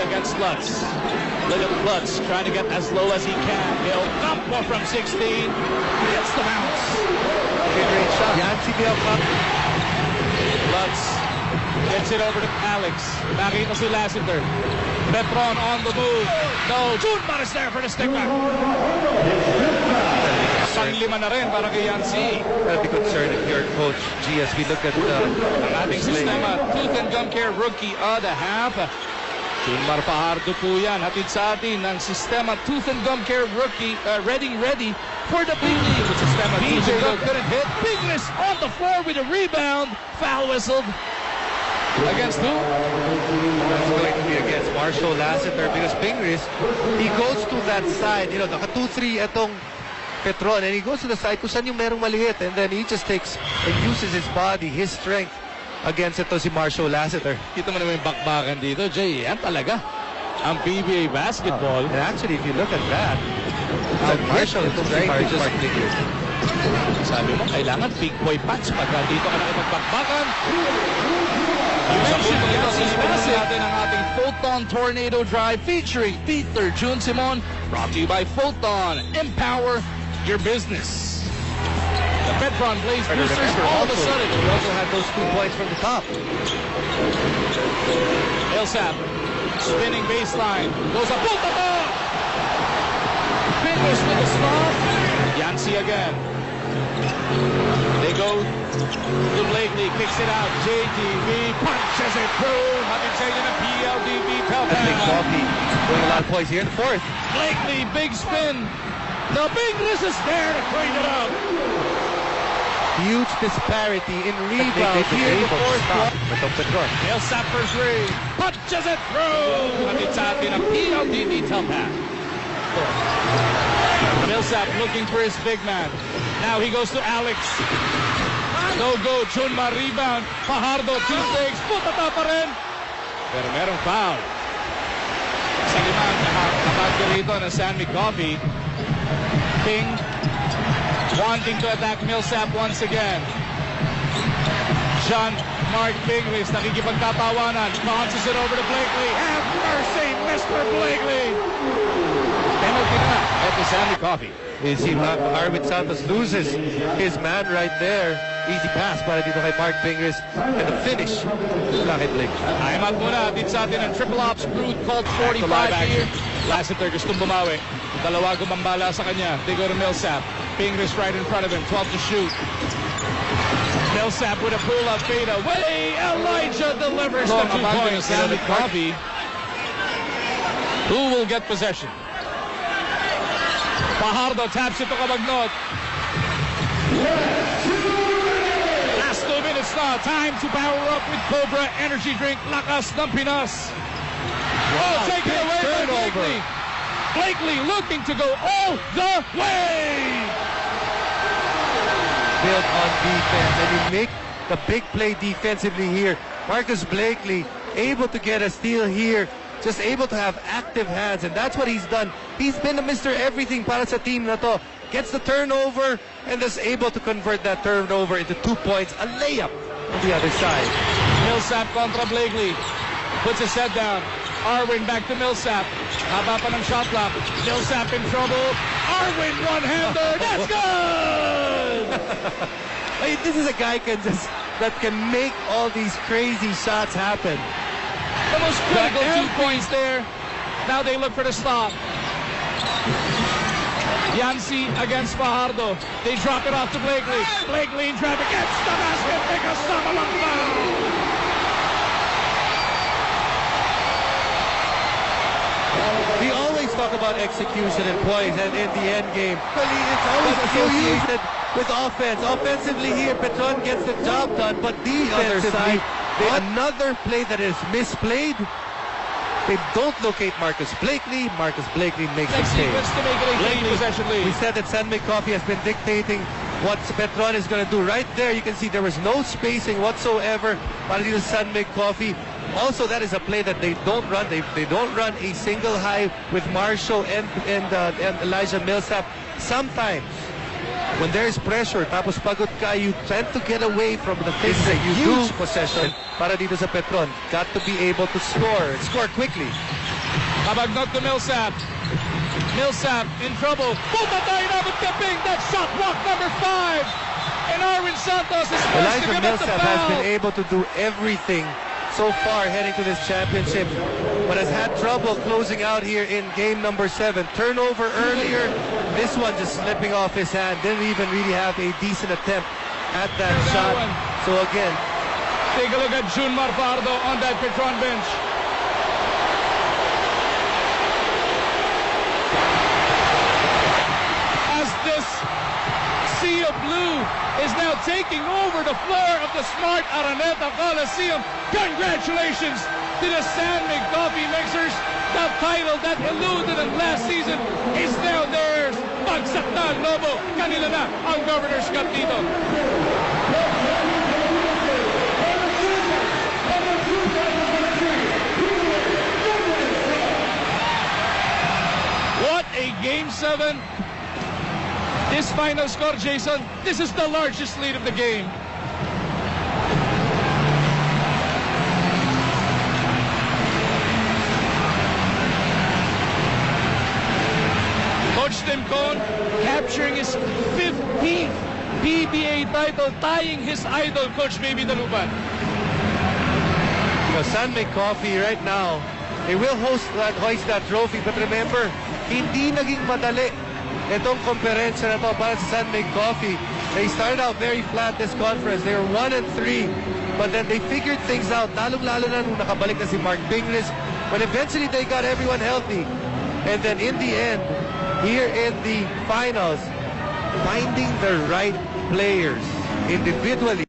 against Lutz. Look at Lutz trying to get as low as he can. He'll Campo from 16. Gets the bounce. Great shot. Yancy Bielka. Lutz gets it over to Alex. Nakita si Lassiter. Petron on the move. No, Junmar is there for the stick back. Pang-lima na rin para kay Yancy. Gotta be concerned if you're coach GSV. Look at ang ating sistema. Tooth and Gum Care Rookie of the half. Junmar Fajardo po yan. Hatid sa atin ng sistema Tooth and Gum Care Rookie. Ready for the big league. With sistema Tooth and Gum couldn't hit. Bigris on the floor with a rebound. Foul whistled. Against who? It's going to be against Marshall Lassiter because Bingris, he goes to that side. You know, naka 2-3 itong Petron, and he goes to the side kung saan yung merong maliit, and then he just takes and uses his body, his strength against ito si Marshall Lassiter. Kita mo naman yung bakbakan dito, Jay. Yan talaga ang PBA basketball. And actually, if you look at that, Marshall is trying to just sabi mo, kailangan big boy punch pagka dito ka nakipagbakbakan. You mentioned natin ang ating Photon Tornado Drive featuring Peter Jun Simon, brought to you by Photon. Empower your business. The Petron plays boosters all of a sudden. We also had those 2 points from the top. Millsap, spinning baseline, goes up, finish with a stop. Yancy again. They go to Blakely, kicks it out. JTV punches it through. Hatid sa inyo ng PLDT Pelpan. Coffee doing a lot of points here in the fourth. Blakely, big spin. The Bigris is there to clean it up. Huge disparity in rebounds here in the fourth quarter. Millsap for three. Punches it through. Hatid sa atin ng PLDT Pelpan. Millsap looking for his big man. Now he goes to Alex. No go. Junmar rebound. Fajardo, 2 takes. Putata pa rin. Pero merong foul. Sa limang nakabagyo rito ng Sammy Coffee. Ping wanting to attack Millsap once again. Jean-Marc Bigris nakikipagtatawanan. Bounces it over to Blakely. Have mercy, Mr. Blakely. Penalty na at the Sammy Coffee. You see Arvid Santos loses his man right there. Easy pass para dito kay Mark Bingris. And the finish kay Blake. Timeout muna. Dito sa atin ang Triple Ops Crude called 45 here. Lassiter gustong bumawi. Dalawa gumambala sa kanya. They go to Millsap. Bingris right in front of him. 12 to shoot. Millsap with a pull-up fade away. Elijah delivers the 2 points. Sammy Coffee. Who will get possession? Fajardo taps it to Cabagnot. Last 2 minutes now. Time to power up with Cobra Energy Drink. Lakas ng Pinas. Oh, taken away by Blakely. Blakely looking to go all the way. Built on defense, and you make the big play defensively here. Marcus Blakely able to get a steal here. Just able to have active hands, and that's what he's done. He's been a Mr. Everything para sa team na to. Gets the turnover, and is able to convert that turnover into 2 points. A layup on the other side. Millsap contra Blakely. Puts his head down. Arwin back to Millsap. Haba pa ng shot clock. Millsap in trouble. Arwin one-hander. That's good! I mean, this is a guy that can make all these crazy shots happen. The most critical 2 points there. Now they look for the stop. Yancy against Fajardo. They drop it off to Blakely. Blakely in traffic gets the basket. Make a stop along the foul. We always talk about execution and points and in the end game. It's always associated with offense. Offensively here, Petron gets the job done, but defensively, another play that is misplayed. They don't locate Marcus Blakely. Marcus Blakely makes the save. We said that San Coffee has been dictating what Petron is going to do. Right there, you can see there was no spacing whatsoever para dito San Coffee. Also, that is a play that they don't run. They don't run a single high with Marshall and Elijah Millsap. Sometimes, when there is pressure, tapos pagod ka, you tend to get away from the things that you do. Possession para dito sa Petron. Got to be able to score quickly. Kabagnot to Millsap. Millsap in trouble. Puta tayo na with Kaping. That shot block number 5. And Arwin Santos is forced to Elijah give up the Millsap has been foul. able to do everything so far heading to this championship, but has had trouble closing out here in game number 7. Turnover earlier, this one just slipping off his hand. Didn't even really have a decent attempt at that There's that shot. one. So again, Take a look at Junmar Pardo on that Petron bench. As this sea of blue is now taking over the floor of the Smart Araneta Coliseum. Congratulations to the San Mig Coffee Mixers. The title that eluded them last season is now theirs. Bagsak na ang Lobo. Kanila na ang Governor's Cup dito. What a Game 7. This final score, Jason, this is the largest lead of the game. Coach Tim Cohn capturing his 15th PBA title, tying his idol, Coach Baby Dalupan. San Mig Coffee right now, they will hoist that trophy, but remember, hindi naging madali itong komperensya na to para sa San Mig Coffee. They started out very flat this conference. They were 1-3, but then they figured things out, lalong-lalo na nung nakabalik na si Mark Bingris, but eventually they got everyone healthy. And then in the end, here in the finals, finding the right players individually